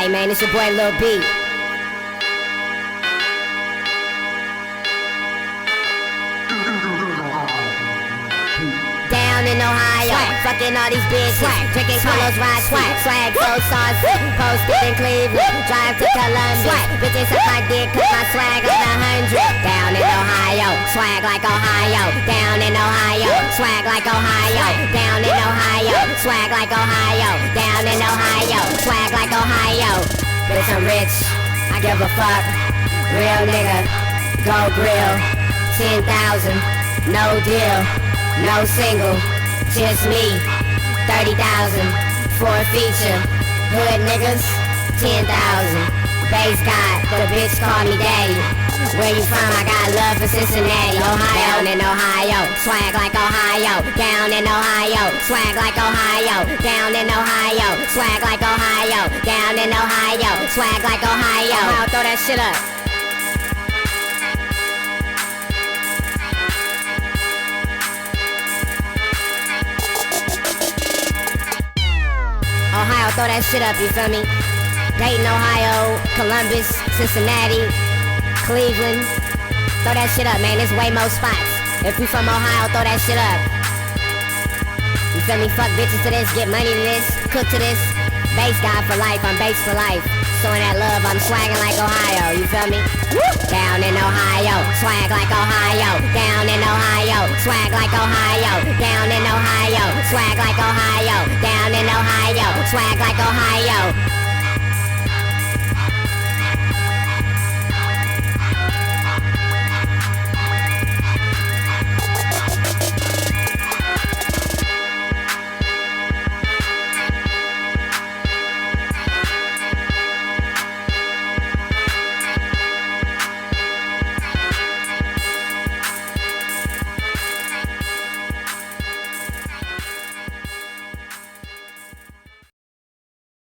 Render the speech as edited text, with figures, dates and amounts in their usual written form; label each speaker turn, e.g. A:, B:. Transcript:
A: Hey man, it's your boy Lil B. Down in Ohio, fucking all these bitches, drinking Carlos Ride, swag, so saucy, posted in Cleveland, drive to Columbus, bitches suck my dick 'cause my swag on 100. Down in Ohio, swag like Ohio. Down in Ohio, swag like Ohio. Down in Ohio, swag like Ohio. Down in Ohio, swag like Ohio. Bitch, I'm rich, I give a fuck. Real nigga, go grill. 10,000, no deal, no single, just me. 30,000 for a feature. Hood niggas, 10,000. Base God, the bitch call me daddy. Where you from? I got love for Cincinnati, Ohio. Down in Ohio, swag like Ohio. Down in Ohio, swag like Ohio. Down in Ohio, swag like Ohio. Down in Ohio, swag like Ohio. Ohio, throw that shit up. Ohio, throw that shit up, you feel me? Dayton, Ohio, Columbus, Cincinnati, Cleveland. Throw that shit up, man, there's way more spots. If you from Ohio, throw that shit up. You feel me? Fuck bitches to this, get money to this, cook to this. Base God for life, I'm base for life. Showing that love, I'm swagging like Ohio, you feel me? Down in Ohio, swag like Ohio. Down in Ohio, swag like Ohio. Down in Ohio, swag like Ohio. Down in Ohio, swag like Ohio.